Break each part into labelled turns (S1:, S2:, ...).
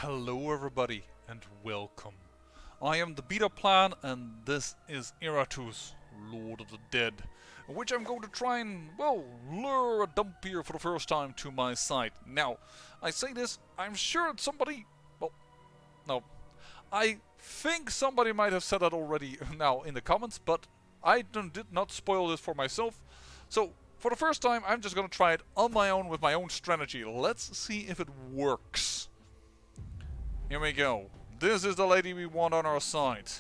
S1: Hello everybody and welcome. I am the beta plan and this is Iratus, Lord of the Dead, in which I'm going to try and, well, lure a Dhampir for the first time to my side. Now, I say this, I'm sure that somebody, well, no, I think somebody might have said that already now in the comments, but I did not spoil this for myself. So, for the first time, I'm just going to try it on my own with my own strategy. Let's see if it works. Here we go. This is the lady we want on our side.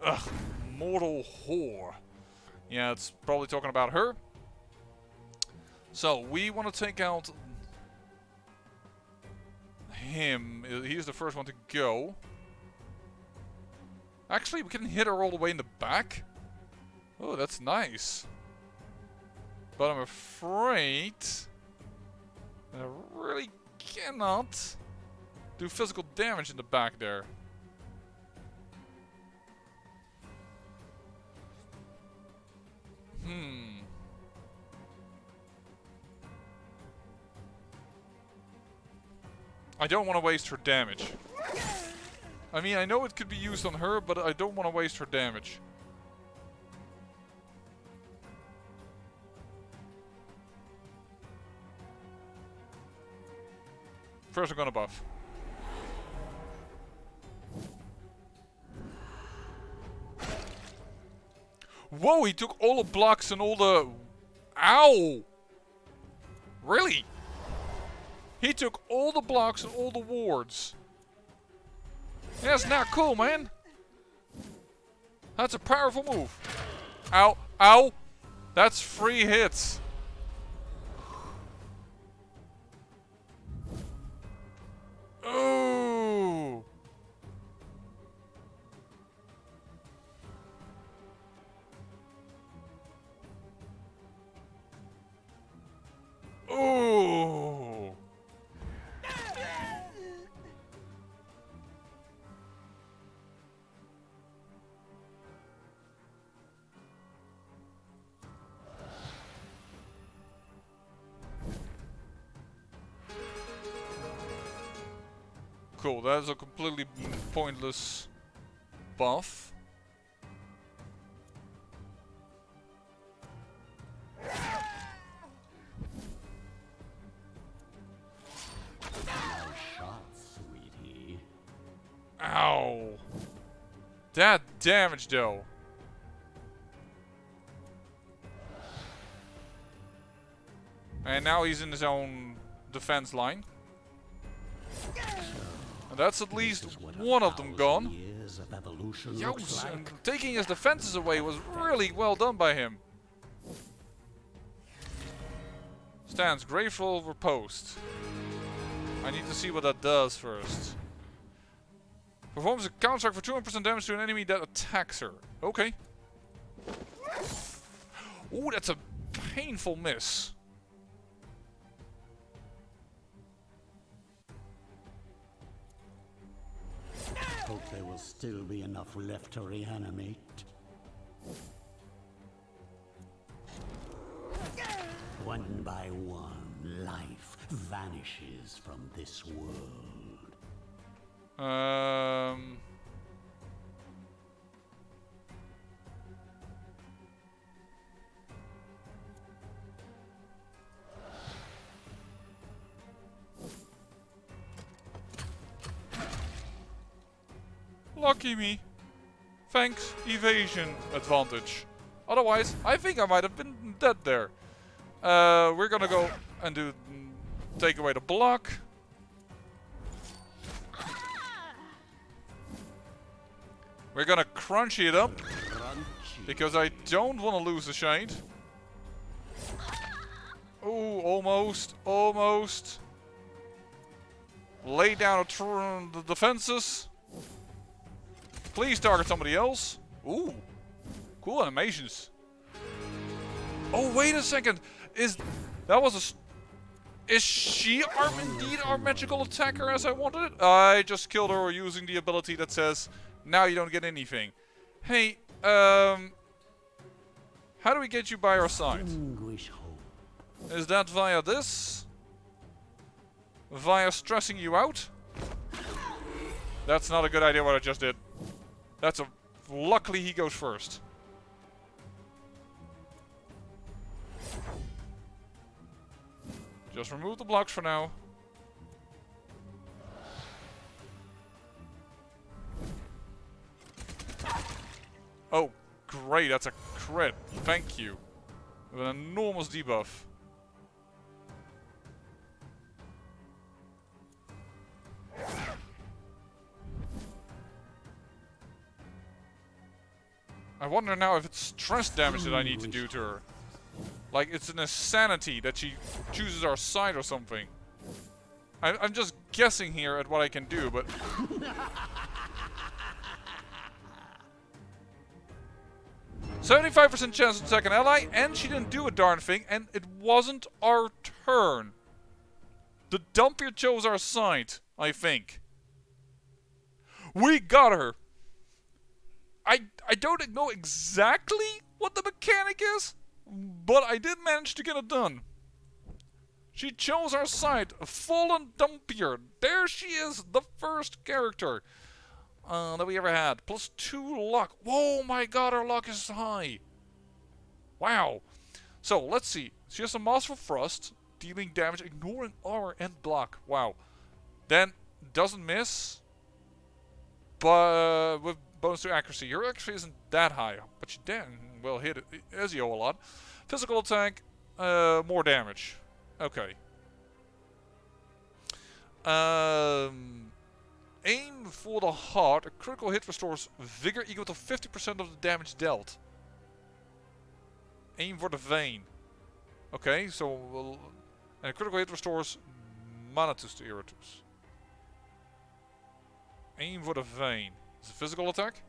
S1: Ugh, mortal whore. Yeah, it's probably talking about her. So, we want to take out him. He's the first one to go. Actually, we can hit her all the way in the back. Oh, that's nice. But I'm afraid I really cannot do physical damage in the back there. I don't want to waste her damage. I mean, I know it could be used on her, but I don't want to waste her damage. First I'm gonna buff. Whoa, he took all the blocks and all the... Ow! Really? He took all the blocks and all the wards. That's not cool, man. That's a powerful move. Ow, ow! That's 3 hits. Oh! Oh! Cool, that is a completely pointless buff.
S2: Sweetie.
S1: Ow! That damage though. And now he's in his own defense line. And that's at least one of them gone. Yos, and taking his defenses away was really well done by him. Stands grateful riposte. I need to see what that does first. Performs a counterattack for 200% damage to an enemy that attacks her. Okay. Ooh, that's a painful miss.
S2: Hope there will still be enough left to reanimate. One by one, life vanishes from this world.
S1: Lucky me. Thanks, evasion advantage. Otherwise, I think I might have been dead there. We're gonna go and take away the block. We're gonna crunchy it up. Because I don't want to lose the shade. Ooh, almost. Almost. Lay down the defenses. Please target somebody else. Ooh. Cool animations. Oh, wait a second. Is she indeed our magical attacker as I wanted it? I just killed her using the ability that says, now you don't get anything. Hey, how do we get you by our side? Is that via this? via stressing you out. That's not a good idea what I just did. That's a... Luckily he goes first. Just remove the blocks for now. Oh, great, that's a crit. Thank you. With an enormous debuff. I wonder now if it's stress damage that I need to do to her. Like, it's an insanity that she chooses our side or something. I'm just guessing here at what I can do, but... 75% chance to attack an ally, and she didn't do a darn thing, and it wasn't our turn. The Dhampir chose our side, I think. We got her! I don't know exactly what the mechanic is, but I did manage to get it done. She chose our side, a fallen Dhampir. There she is, the first character that we ever had. +2 luck. Whoa, my god, our luck is high. Wow. So, let's see. She has a Masterful Thrust, dealing damage, ignoring armor and block. Wow. Then, doesn't miss, but with bonus to accuracy. Her accuracy isn't that high, but she damn well hit Ezio a lot. Physical attack, more damage. Okay. Aim for the heart. A critical hit restores vigor equal to 50% of the damage dealt. Aim for the vein. Okay, so... and a critical hit restores Manatus to Iratus. Aim for the vein. Is it a physical attack?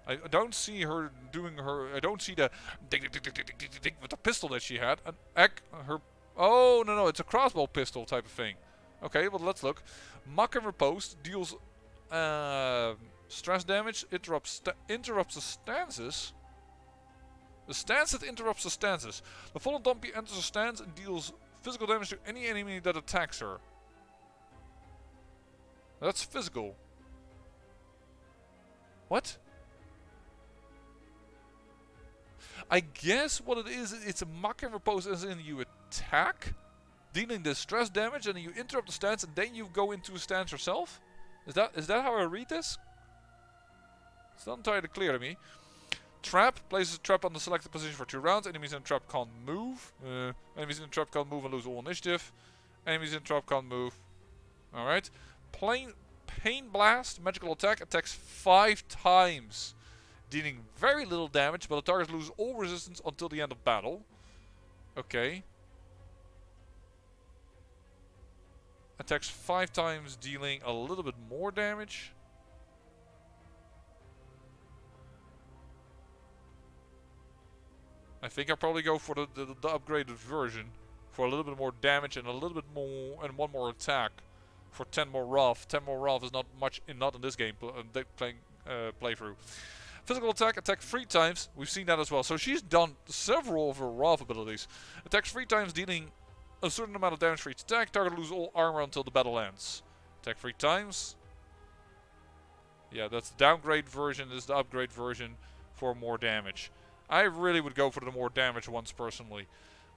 S1: I don't see her doing her... I don't see the... with the pistol that she had. Her... Oh, no, it's a crossbow pistol type of thing. Okay, well, let's look. Mock and Riposte deals stress damage, interrupts the stances. The stance that interrupts the stances. The fallen Dhampir enters a stance and deals physical damage to any enemy that attacks her. That's physical. What? I guess what it is, it's a mock and riposte as in you attack, dealing the stress damage, and then you interrupt the stance, and then you go into a stance yourself? Is that how I read this? It's not entirely clear to me. Trap places a trap on the selected position for 2 rounds. Enemies in the trap can't move. Enemies in the trap can't move and lose all initiative. Enemies in the trap can't move. Alright. Pain Blast, magical attack, attacks 5 times. Dealing very little damage, but the target loses all resistance until the end of battle. Okay. Attacks 5 times, dealing a little bit more damage. I think I'll probably go for the upgraded version. For a little bit more damage and a little bit more, and 1 more attack. For 10 more Wrath. 10 more Wrath is not much, not in this game playthrough. Physical attack, attack 3 times. We've seen that as well. So she's done several of her Wrath abilities. Attacks 3 times, dealing a certain amount of damage for each attack. Target loses all armor until the battle ends. Attack 3 times. Yeah, that's the downgrade version. This is the upgrade version for more damage. I really would go for the more damage ones personally.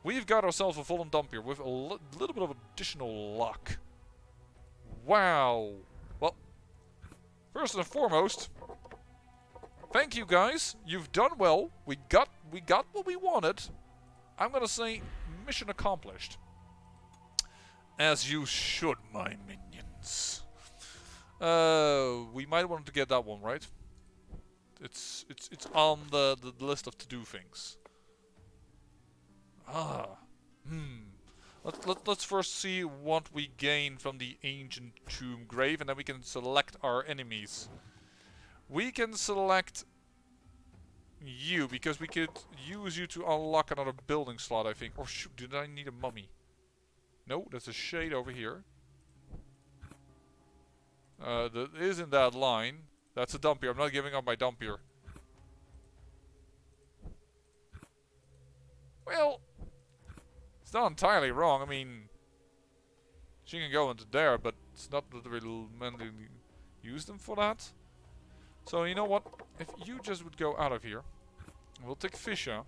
S1: We've got ourselves a fallen Dhampir with a little bit of additional luck. Wow. Well, first and foremost, thank you guys. You've done well. We got what we wanted. I'm gonna say mission accomplished. As you should, my minions. We might want to get that one, right? It's on the list of to-do things. Let's first see what we gain from the ancient tomb grave, and then we can select our enemies. We can select you because we could use you to unlock another building slot, I think. Or shoot, did I need a mummy? No, that's a shade over here. That is in that line. That's a Dhampir. I'm not giving up my Dhampir. Well, it's not entirely wrong. I mean, She can go into there, but it's not that we mainly use them for that. So you know what? If you just would go out of here, we'll take Fisher.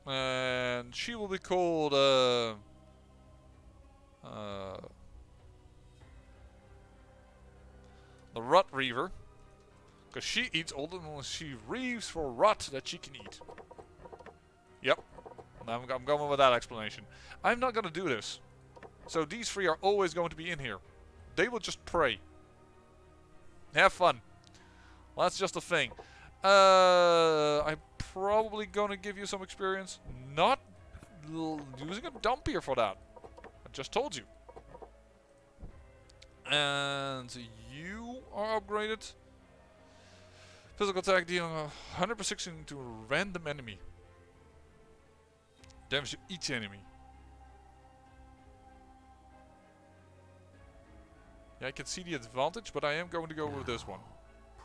S1: And she will be called the Rut Reaver. Because she eats all the she reaves for rot that she can eat. Yep. I'm going with that explanation. I'm not going to do this. So these three are always going to be in here. They will just pray. Have fun. Well, that's just a thing. I'm probably going to give you some experience. Not using a Dhampir for that. I just told you. And you are upgraded. Physical attack dealing 100% into a random enemy. Damage to each enemy. Yeah, I can see the advantage, but I am going to go with this one.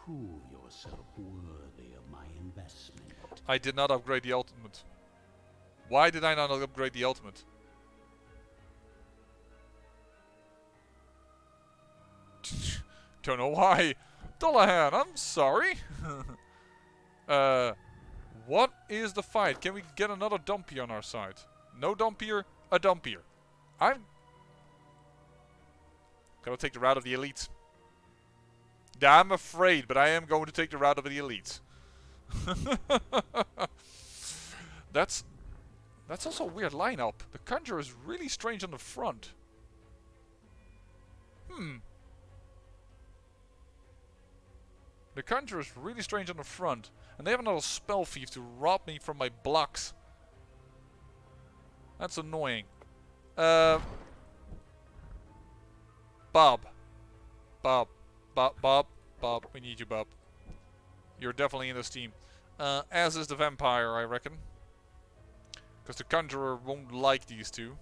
S2: Prove yourself worthy of my investment.
S1: I did not upgrade the ultimate. Why did I not upgrade the ultimate? Don't know why. Dullahan, I'm sorry. What is the fight? Can we get another Dhampir on our side? No Dhampir, a Dhampir. I'm gonna take the route of the elites. Yeah, I'm afraid, but I am going to take the route of the elites. That's also a weird lineup. The Conjurer is really strange on the front. The Conjurer is really strange on the front. And they have another Spell Thief to rob me from my blocks. That's annoying. Bob. We need you, Bob. You're definitely in this team. As is the Vampire, I reckon. Because the Conjurer won't like these two.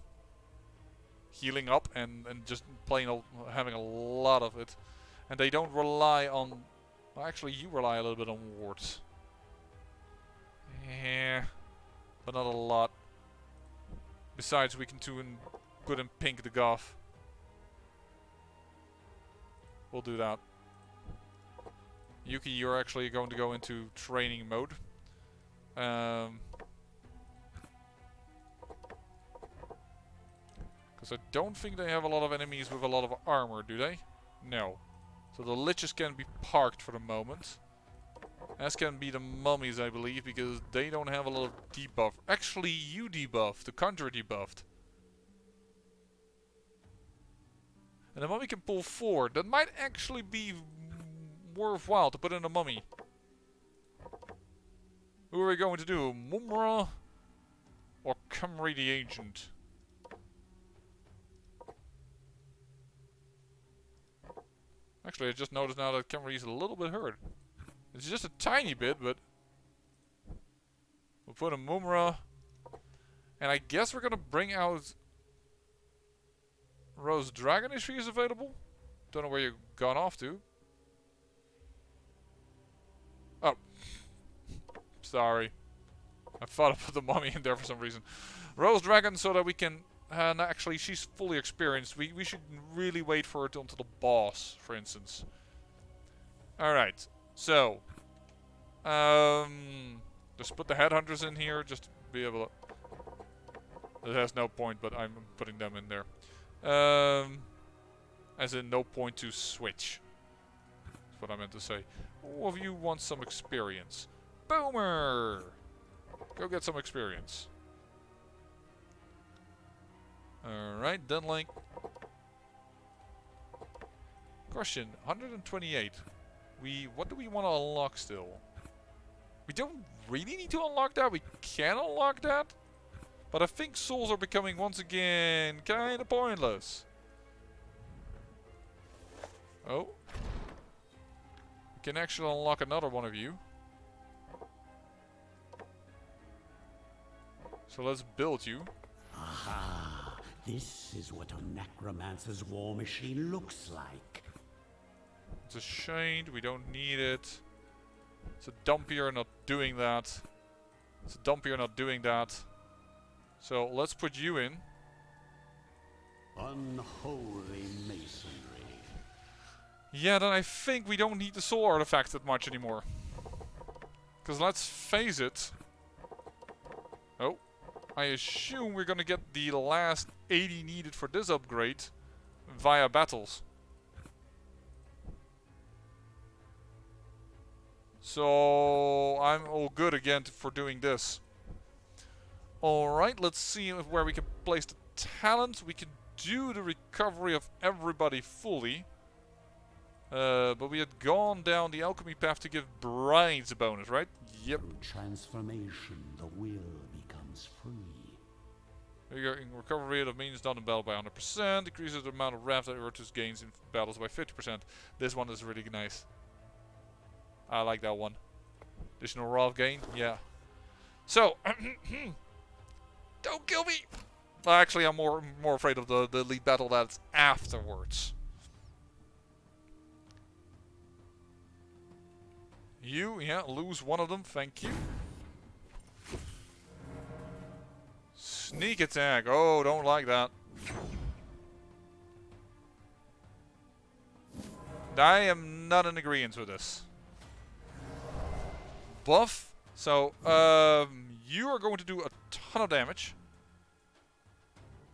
S1: Healing up and just having a lot of it. And they don't rely on... Well, actually, you rely a little bit on wards. Yeah, but not a lot. Besides, we can do good and pink the Goth. We'll do that. Yuki, you're actually going to go into training mode. Because I don't think they have a lot of enemies with a lot of armor, do they? No. So the Liches can be parked for the moment. As can be the mummies, I believe, because they don't have a lot of debuff. Actually, you debuffed. The Conjurer debuffed. And the mummy can pull 4. That might actually be worthwhile to put in a mummy. Who are we going to do? Mumra or Khemri the Ancient? Actually, I just noticed now that Khemri is a little bit hurt. It's just a tiny bit, but we'll put a Mumra. And I guess we're gonna bring out Rose Dragon if she is available. Don't know where you've gone off to. Oh. Sorry. I thought I put the mummy in there for some reason. Rose Dragon so that we can... no, actually, she's fully experienced. We should really wait for it until the boss, for instance. Alright. So, just put the headhunters in here, just to be able to... It has no point, but I'm putting them in there. As in, no point to switch. That's what I meant to say. Who of you wants some experience? Boomer! Go get some experience. Alright, Dunlink. Question, 128. What do we want to unlock still? We don't really need to unlock that. We can unlock that. But I think souls are becoming once again kind of pointless. Oh. We can actually unlock another one of you. So let's build you.
S2: Aha! This is what a necromancer's war machine looks like.
S1: It's a shade, we don't need it. It's a Dhampir not doing that. It's a Dhampir not doing that. So let's put you in.
S2: Unholy masonry.
S1: Yeah, then I think we don't need the soul artifact that much anymore. Because let's face it. Oh. I assume we're gonna get the last 80 needed for this upgrade via battles. So I'm all good again for doing this. Alright, let's see where we can place the talent. We can do the recovery of everybody fully. But we had gone down the alchemy path to give brides a bonus, right? Yep.
S2: Through transformation, the will becomes free.
S1: Recovery rate of minions done in battle by 100%. Decreases the amount of wrath that Iratus gains in battles by 50%. This one is really nice. I like that one. Additional wrath gain? Yeah. So, don't kill me! Well, actually, I'm more afraid of the lead battle that's afterwards. You, yeah, lose one of them, thank you. Sneak attack, oh, don't like that. I am not in agreement with this. Buff, so, you are going to do a ton of damage.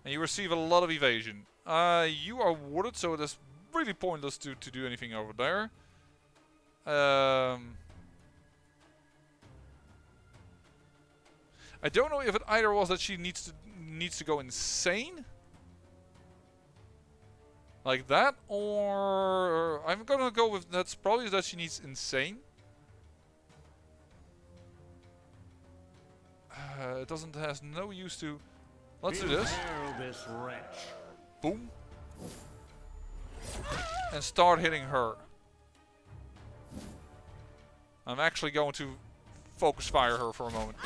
S1: And you receive a lot of evasion. You are warded, so it is really pointless to do anything over there. I don't know if it either was that she needs to go insane, like that, or I'm gonna go with that's probably that she needs insane. It has no use to. Let's do this.
S2: This wretch.
S1: Boom. And start hitting her. I'm actually going to focus fire her for a moment.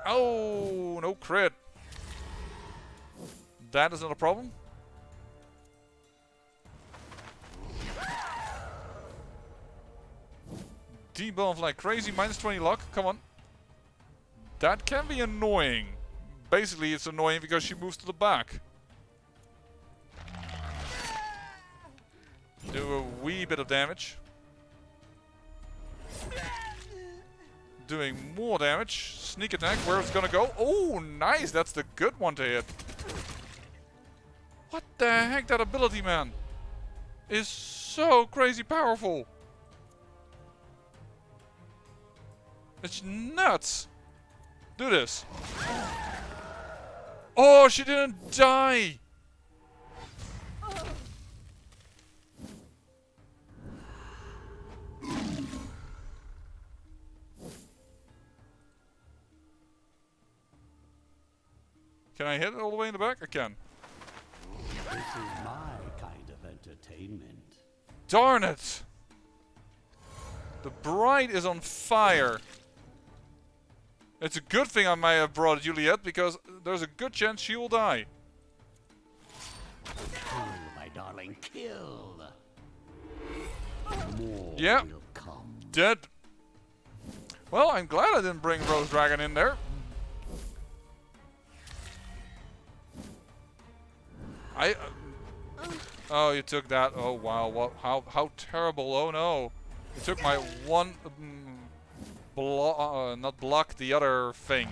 S1: Oh, no crit. That is not a problem. Debuff like crazy, minus 20 luck, come on. That can be annoying. Basically, it's annoying because she moves to the back. Do a wee bit of damage. Doing more damage. Sneak attack, where it's gonna go. Oh, nice, that's the good one to hit. What the heck, that ability, man, is so crazy powerful. It's nuts. Do this. Oh, she didn't die. Can I hit it all the way in the back? I can.
S2: This is my kind of entertainment.
S1: Darn it! The bride is on fire. It's a good thing I might have brought Juliet, because there's a good chance she will die.
S2: Kill, my darling, kill. More
S1: Yeah.
S2: will come.
S1: Dead. Well, I'm glad I didn't bring Rose Dragon in there. Oh, you took that. Oh wow, what? How terrible! Oh no, you took my one. Not block the other thing.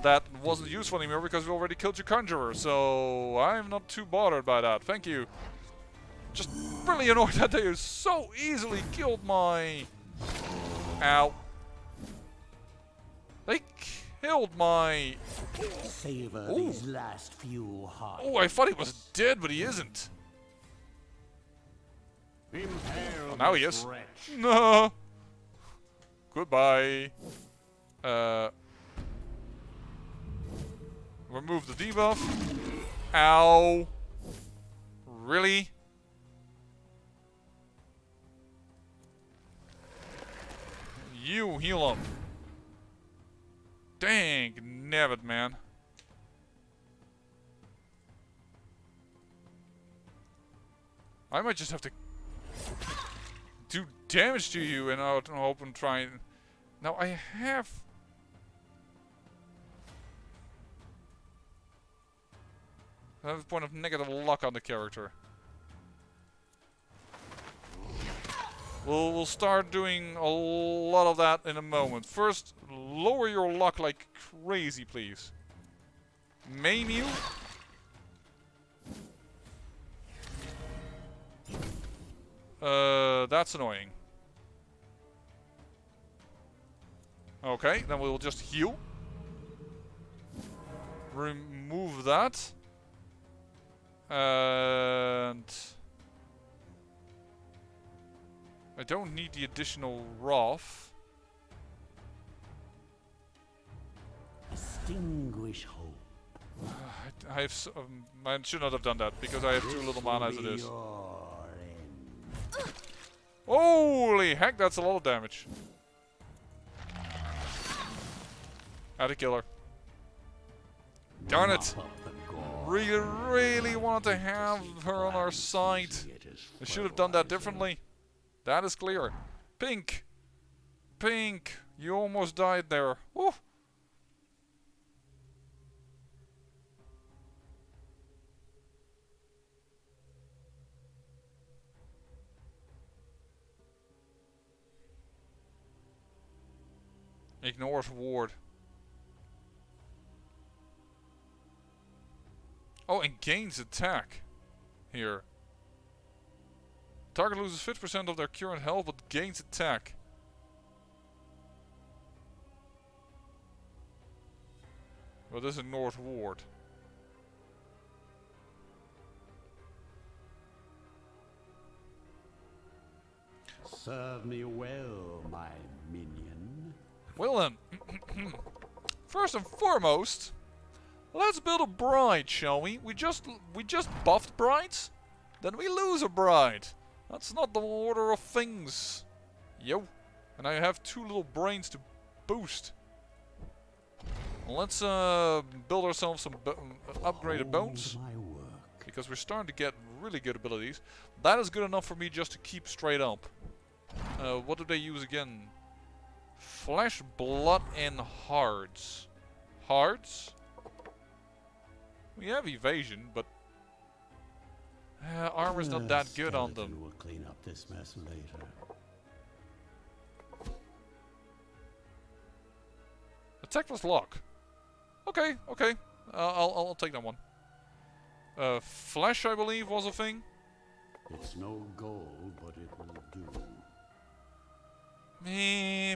S1: That wasn't useful anymore because we already killed your conjurer. So I'm not too bothered by that. Thank you. Just really annoyed that they so easily killed my. Ow. They killed my.
S2: Savor
S1: Ooh.
S2: these last few hearts.
S1: Oh, I thought he was dead, but he isn't.
S2: Oh,
S1: now he is. No. Goodbye. Remove the debuff. Ow. Really? You heal him. Dang, nabbit, man. I might just have to do damage to you and I'll hope and try and... Now I have... I have a point of negative luck on the character. We'll start doing a lot of that in a moment. First, lower your luck like crazy, please. Maim you? That's annoying. Okay, then we'll just heal. Remove that. And I don't need the additional Wrath.
S2: Extinguish hope.
S1: I should not have done that because I have too little mana as it is. Holy heck, that's a lot of damage. Had to kill her. Darn it! We really wanted to have her on our side. I should have done that differently. That is clear. Pink! Pink! You almost died there. Woo! Ignores ward. Oh, and gains attack. Here. Target loses 50% of their current health, but gains attack. Well, this is ignored ward.
S2: Serve me well, my minion.
S1: Well then, first and foremost, let's build a bride, shall we? We just buffed brides, then we lose a bride. That's not the order of things. Yo, and I have 2 little brains to boost. Let's build ourselves some upgraded bones, because we're starting to get really good abilities. That is good enough for me just to keep straight up. What did they use again? Flesh, blood, and hards. Hards? We have evasion, but armor's not that good on them.
S2: We'll clean up this mess later.
S1: Attack plus lock. Okay, okay. I'll take that one. Flesh, I believe, was a thing.
S2: It's no gold, but it will do.
S1: Me.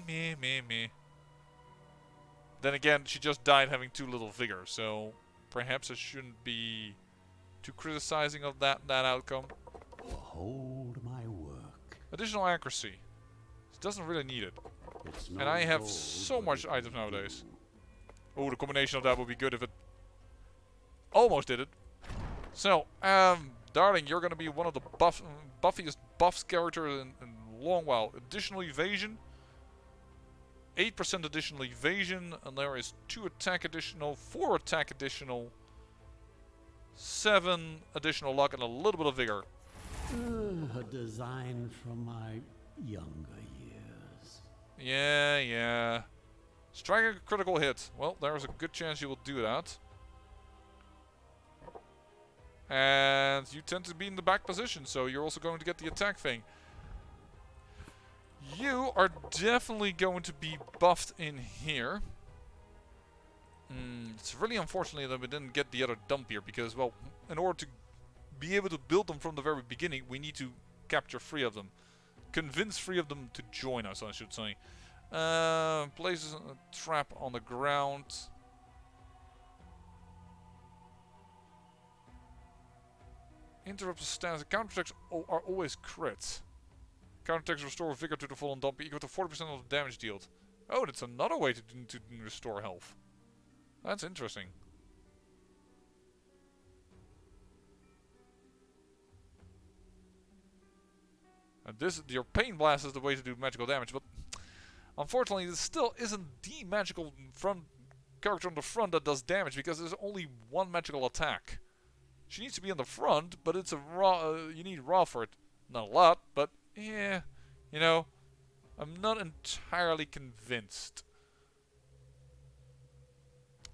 S1: Then again, she just died having 2 little vigor, so perhaps I shouldn't be too criticizing of that outcome.
S2: Behold my work.
S1: Additional accuracy. It doesn't really need it.
S2: It's no
S1: And I have
S2: gold,
S1: so
S2: but
S1: much
S2: it
S1: items
S2: will
S1: nowadays.
S2: do.
S1: Oh, the combination of that would be good if it almost did it. So, darling, you're gonna be one of the buffiest buffs characters in a long while. Additional evasion. 8% additional evasion, and there is 2 attack additional, 4 attack additional, 7 additional luck, and a little bit of vigor.
S2: A design from my younger years.
S1: Yeah. Strike a critical hit. Well, there's a good chance you will do that. And you tend to be in the back position, so you're also going to get the attack thing. You are definitely going to be buffed in here. It's really unfortunate that we didn't get the other Dhampir, because, well, in order to be able to build them from the very beginning, we need to capture 3 of them. Convince 3 of them to join us, I should say. Places a trap on the ground. Interrupts the stance. Counterattacks are always crits. Counterattacks restore vigor to the fallen Dhampir equal to 40% of the damage dealt. Oh, that's another way to restore health. That's interesting. And your Pain Blast is the way to do magical damage, but unfortunately this still isn't the magical character on the front that does damage, because there's only 1 magical attack. She needs to be on the front, but it's a raw. You need raw for it. Not a lot, but yeah, you know, I'm not entirely convinced.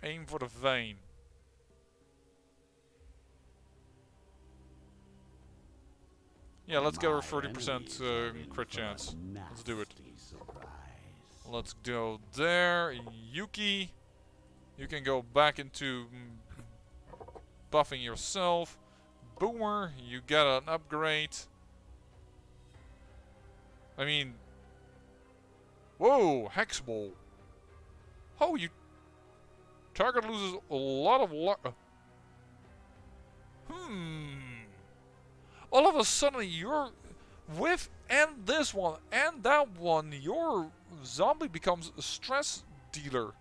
S1: Aim for the vein. Yeah, let's get our
S2: My
S1: 30%
S2: enemies are in
S1: crit
S2: for a
S1: chance. Let's do it.
S2: nasty surprise.
S1: Let's go there. Yuki, you can go back into buffing yourself. Boomer, you get an upgrade. I mean, whoa, Hex Ball. Oh, you target loses a lot of all of a sudden, you're with and this one and that one, your zombie becomes a stress dealer.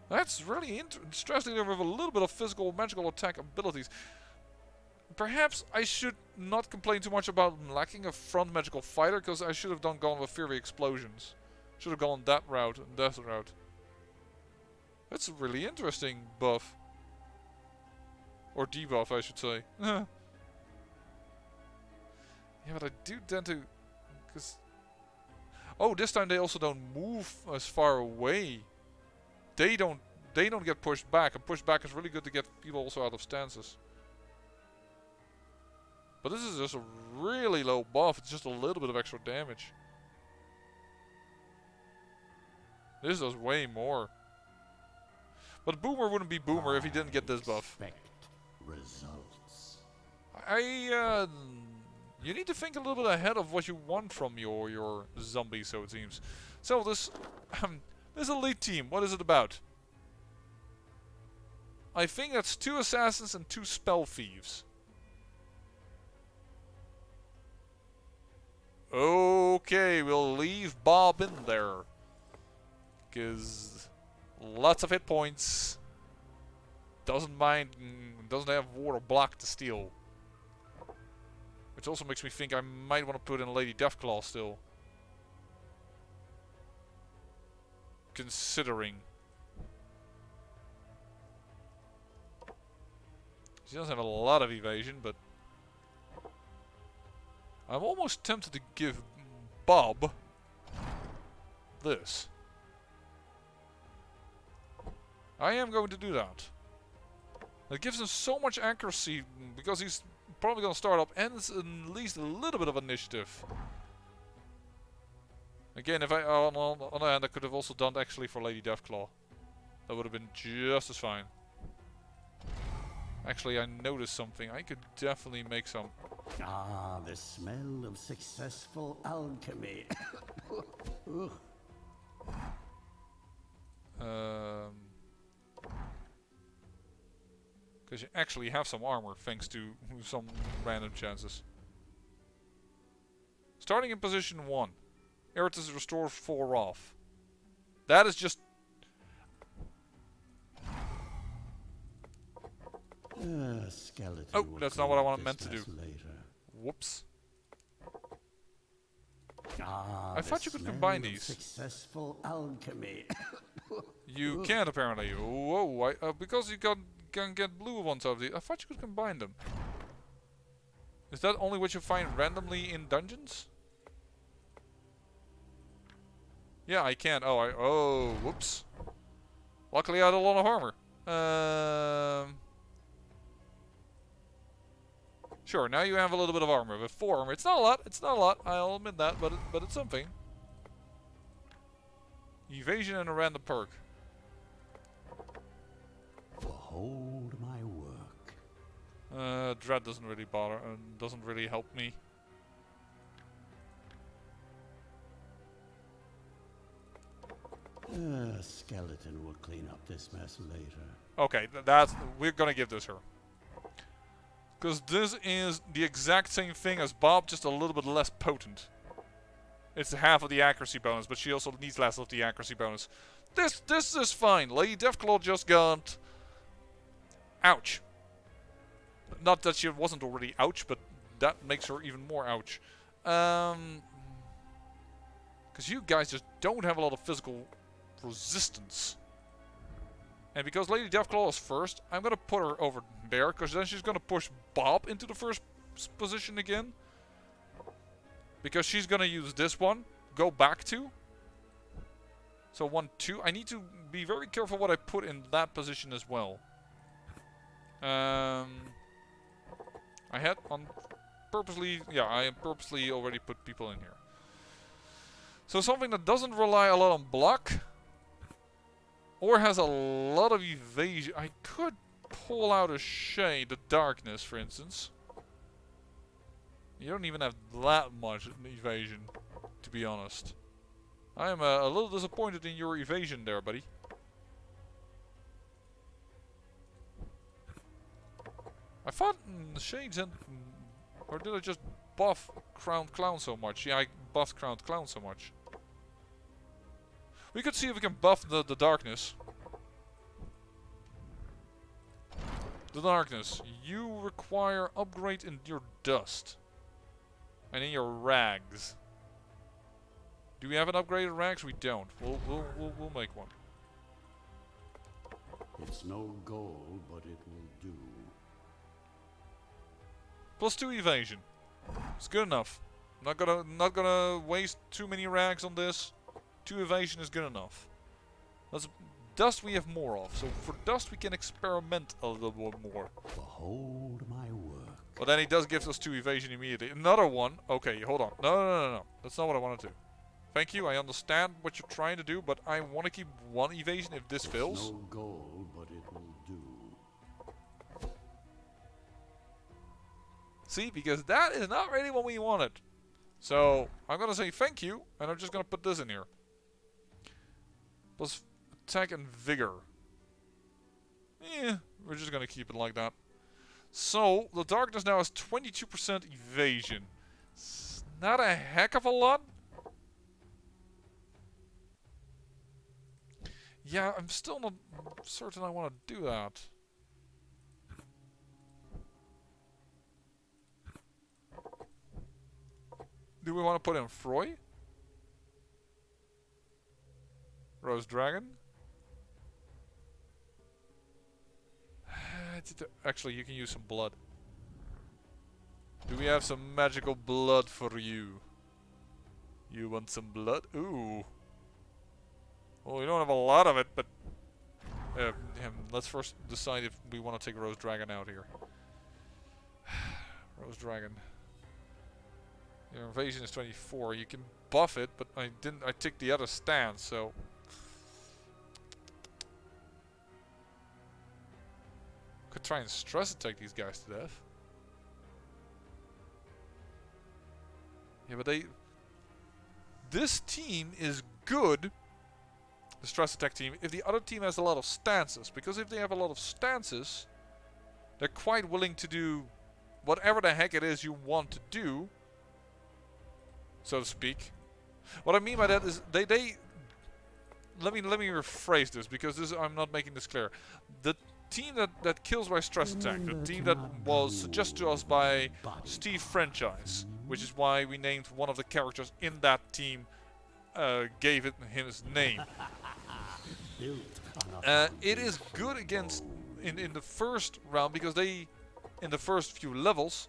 S1: That's really stress dealer with a little bit of physical magical attack abilities. Perhaps I should not complain too much about lacking a front magical fighter, because I should have gone with Fury Explosions. Should have gone that route and that route. That's a really interesting buff. Or debuff, I should say. Yeah, but I do tend to... Cause oh, this time they also don't move as far away. They don't get pushed back. And push back is really good to get people also out of stances. But this is just a really low buff. It's just a little bit of extra damage. This does way more. But Boomer wouldn't be Boomer if he didn't get this buff.
S2: Results.
S1: You need to think a little bit ahead of what you want from your zombie, so it seems. So this this elite team, what is it about? I think that's 2 assassins and 2 spell thieves. Okay, we'll leave Bob in there. Because lots of hit points. Doesn't mind, doesn't have water block to steal. Which also makes me think I might want to put in Lady Deathclaw still. Considering. She doesn't have a lot of evasion, but... I'm almost tempted to give Bob this. I am going to do that. It gives him so much accuracy because he's probably going to start up and it's at least a little bit of initiative. Again, if on the other hand, I could have also done actually for Lady Deathclaw. That would have been just as fine. Actually, I noticed something. I could definitely make some.
S2: Ah, the smell of successful alchemy.
S1: Because you actually have some armor thanks to some random chances. Starting in position 1. Iratus restores 4 off. That is just...
S2: Skeleton.
S1: Oh, that's not what I meant to do.
S2: Later.
S1: Whoops.
S2: Ah,
S1: I thought you could combine these.
S2: Successful alchemy.
S1: You can't apparently. Whoa, because you can get blue ones out of these. I thought you could combine them. Is that only what you find randomly in dungeons? Yeah, I can. Oh, whoops. Luckily I had a lot of armor. Sure, now you have a little bit of armor. With 4 armor, it's not a lot, I'll admit that, but it's something. Evasion and a random perk.
S2: Behold my work.
S1: Dread doesn't really bother, doesn't really help me.
S2: Skeleton will clean up this mess later.
S1: Okay, we're gonna give this her. Because this is the exact same thing as Bob, just a little bit less potent. It's half of the accuracy bonus, but she also needs less of the accuracy bonus. This is fine. Lady Deathclaw just got... ouch. Not that she wasn't already ouch, but that makes her even more ouch. Because you guys just don't have a lot of physical resistance. And because Lady Deathclaw is first, I'm going to put her over there, because then she's going to push Bob into the first position again. Because she's going to use this one, go back to. So 1, 2. I need to be very careful what I put in that position as well. I had on purposely, yeah, I purposely already put people in here. So something that doesn't rely a lot on block, or has a lot of evasion. I could pull out a shade, the darkness, for instance. You don't even have that much evasion, to be honest. I am a little disappointed in your evasion there, buddy. I thought Shades and... Or did I just buff Crowned Clown so much? Yeah, I buffed Crowned Clown so much. We could see if we can buff the darkness. The darkness. You require upgrade in your dust. And in your rags. Do we have an upgraded rags? We don't. We'll make one.
S2: It's no gold, but it will do.
S1: +2 evasion. It's good enough. Not gonna waste too many rags on this. 2 evasion is good enough. Dust we have more of, so for dust we can experiment a little bit more.
S2: Behold my work.
S1: But then he does give us 2 evasion immediately. Another one. Okay, hold on. No. That's not what I want to do. Thank you. I understand what you're trying to do, but I want to keep 1 evasion if this fails.
S2: No gold, but it will do.
S1: See, because that is not really what we wanted. So I'm gonna say thank you, and I'm just gonna put this in here. Plus attack and vigor. Yeah, we're just gonna keep it like that. So the darkness now has 22% evasion. It's not a heck of a lot. Yeah, I'm still not certain I want to do that. Do we want to put in Froy? Rose Dragon? Actually, you can use some blood. Do we have some magical blood for you? You want some blood? Ooh. Well, we don't have a lot of it, but... let's first decide if we want to take Rose Dragon out here. Rose Dragon. Your invasion is 24. You can buff it, but I didn't. I took the other stance, so... Could try and stress attack these guys to death. Yeah, but they... This team is good, the stress attack team, if the other team has a lot of stances. Because if they have a lot of stances, they're quite willing to do whatever the heck it is you want to do, so to speak. What I mean by that is they let me rephrase this, because this I'm not making this clear. The team that kills by stress attack, the team that was suggested to us by Steve Franchise, which is why we named one of the characters in that team, gave it his name. It is good against in the first round, because they in the first few levels,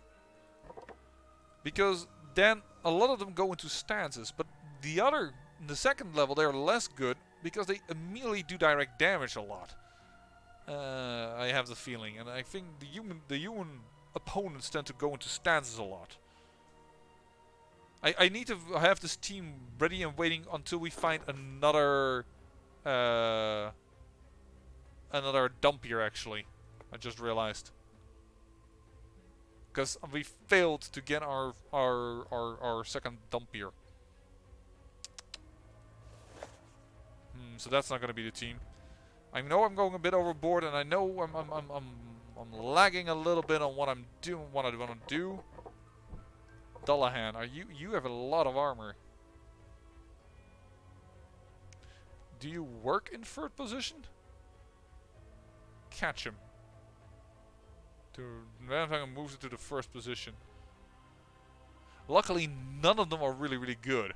S1: because then a lot of them go into stances, but in the second level they're less good because they immediately do direct damage a lot. I have the feeling, and I think the human opponents tend to go into stances a lot. I need to have this team ready and waiting until we find another Dhampir, actually. I just realized. Because we failed to get our second Dhampir. So that's not going to be the team. I know I'm going a bit overboard, and I know I'm lagging a little bit on what I'm doing, what I want to do. Dullahan, you have a lot of armor. Do you work in third position? Catch him. Van moves it to the first position. Luckily, none of them are really good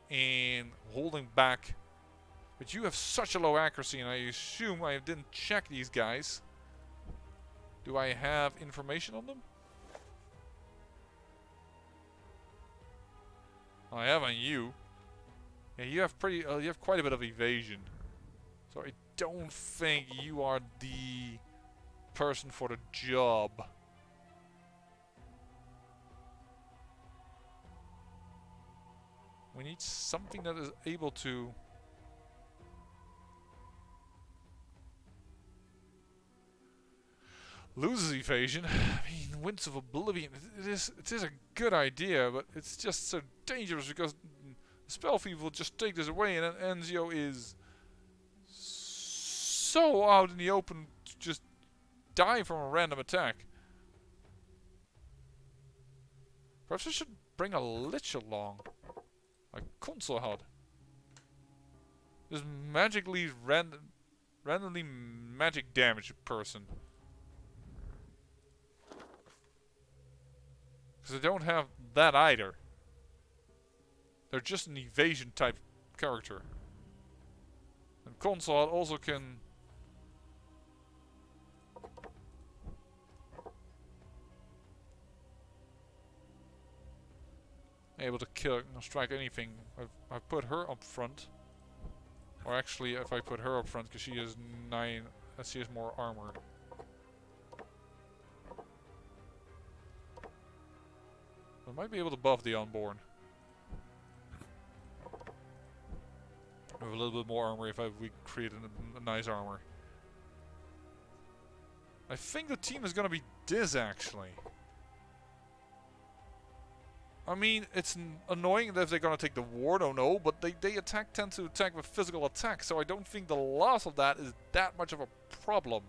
S1: in holding back. But you have such a low accuracy, and I assume I didn't check these guys. Do I have information on them? I have on you. Yeah, you have you have quite a bit of evasion. So I don't think you are the person for the job. We need something that is able to... loses evasion. I mean, Winds of Oblivion. It is a good idea, but it's just so dangerous because the spell thief will just take this away, and then Enzio is so out in the open to just die from a random attack. Perhaps I should bring a Lich along, like Console had. Just magically randomly magic damage a person. Because they don't have that either. They're just an evasion type character. And Console also can... able to kill, strike anything. I put her up front. Or actually, if I put her up front, because she has 9... she has more armor. I might be able to buff the Unborn. With a little bit more armor if we create a nice armor. I think the team is gonna be this actually. I mean, it's annoying that if they're gonna take the ward, oh no, but they tend to attack with physical attack, so I don't think the loss of that is that much of a problem.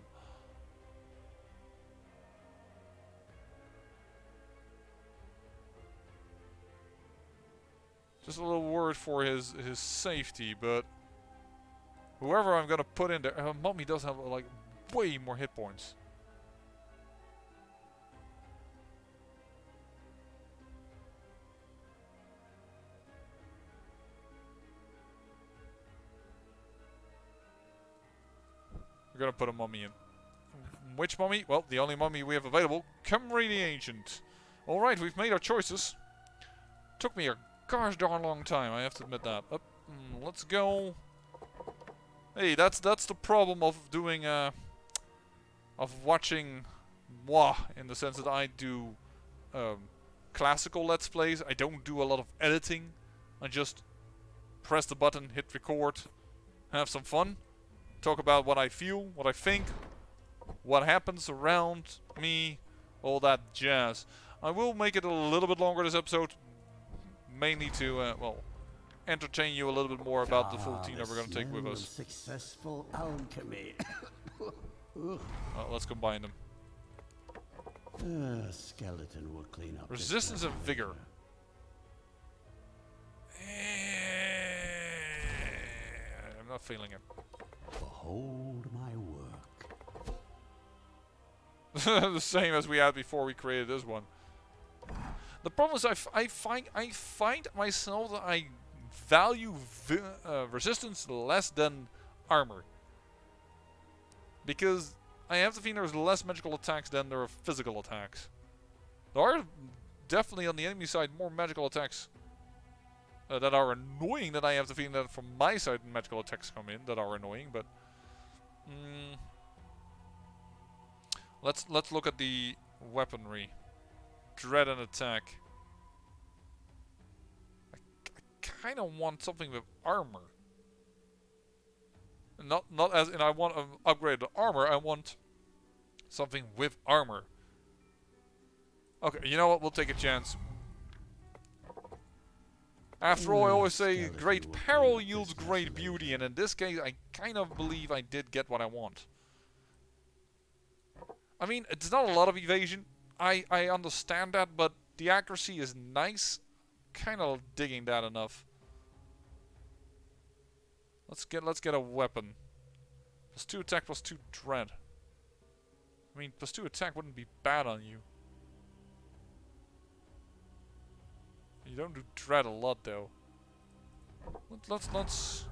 S1: Just a little word for his safety, but whoever I'm gonna put in there, Mummy does have like way more hit points. We're gonna put a mummy in. Which mummy? Well, the only mummy we have available. Khemri the Ancient. Alright, we've made our choices. Took me a gosh darn long time, I have to admit that. Let's go. Hey, that's the problem of doing of watching moi, in the sense that I do classical Let's Plays. I don't do a lot of editing. I just press the button, hit record, have some fun, talk about what I feel, what I think, what happens around me, all that jazz. I will make it a little bit longer this episode, mainly to, well, entertain you a little bit more about the full team that we're going to take with us.
S2: Successful alchemy.
S1: Let's combine them.
S2: Skeleton will clean up.
S1: Resistance and vigor. I'm not feeling it.
S2: Behold my work.
S1: The same as we had before we created this one. The problem is I find myself that I value resistance less than armor. Because I have the feeling there's less magical attacks than there are physical attacks. There are definitely on the enemy side more magical attacks that are annoying than I have the feeling that from my side magical attacks come in that are annoying, but let's look at the weaponry. Dread and attack. I kind of want something with armor. Not as in I want upgraded armor, I want something with armor. Okay, you know what? We'll take a chance. After all, I always say great peril yields great beauty, and in this case, I kind of believe I did get what I want. I mean, it's not a lot of evasion. I understand that, but the accuracy is nice. Kind of digging that enough. Let's get a weapon. +2 attack, +2 dread. I mean, +2 attack wouldn't be bad on you. You don't do dread a lot though. Let's.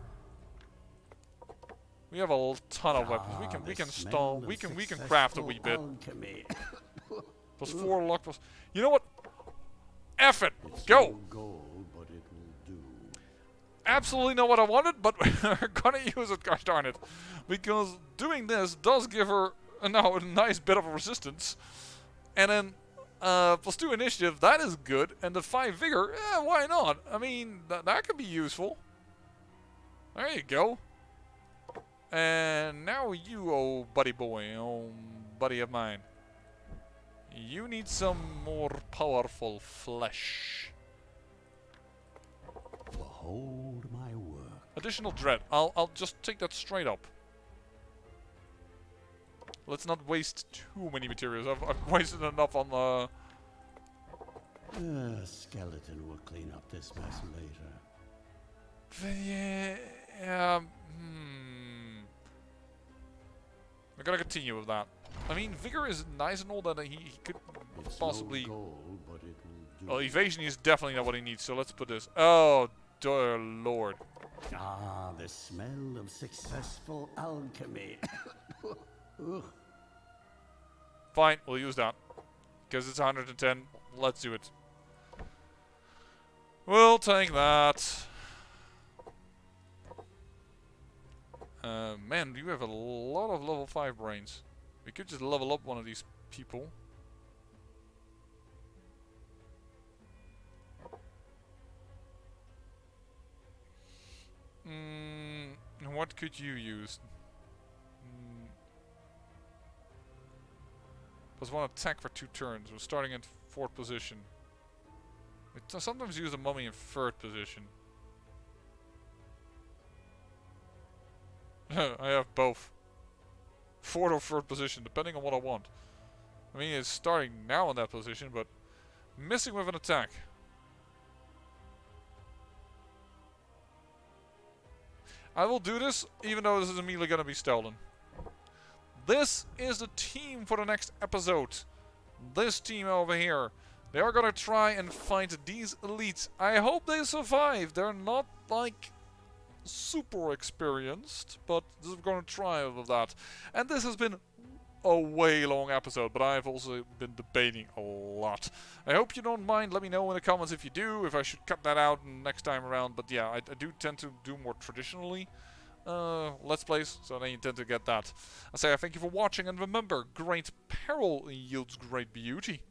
S1: We have a ton of weapons. We can stall. We can craft a wee bit. +4 luck. You know what? F it. Go.
S2: Gold, but it will do.
S1: Absolutely not what I wanted, but we're gonna use it. Gosh darn it! Because doing this does give her now a nice bit of a resistance, and then +2 initiative, that is good. And the 5 vigor, why not? I mean, that could be useful. There you go. And now you, oh buddy boy, oh buddy of mine. You need some more powerful flesh.
S2: Behold my work.
S1: Additional dread. I'll just take that straight up. Let's not waste too many materials. I've wasted enough on the...
S2: Skeleton will clean up this mess later.
S1: Yeah, we're gonna continue with that. I mean, vigor is nice and all that he could
S2: It's
S1: possibly...
S2: no gold, but it will do.
S1: Well, evasion is definitely not what he needs, so let's put this... Oh, dear lord.
S2: Ah, the smell of successful alchemy. Ugh.
S1: Fine, we'll use that. Because it's 110. Let's do it. We'll take that. Man, you have a lot of level 5 brains. We could just level up one of these people. What could you use? +1 attack for 2 turns. We're starting at 4th position. We sometimes use a mummy in 3rd position. I have both. 4th or 3rd position, depending on what I want. I mean, it's starting now in that position, but missing with an attack. I will do this, even though this is immediately going to be stolen. This is the team for the next episode. This team over here. They are going to try and fight these elites. I hope they survive. They're not, like, super experienced, but we're going to try with that. And this has been a way long episode, but I've also been debating a lot. I hope you don't mind. Let me know in the comments if you do, if I should cut that out next time around. But yeah, I do tend to do more traditionally Let's Plays, so then you tend to get that. I say I thank you for watching, and remember, great peril yields great beauty.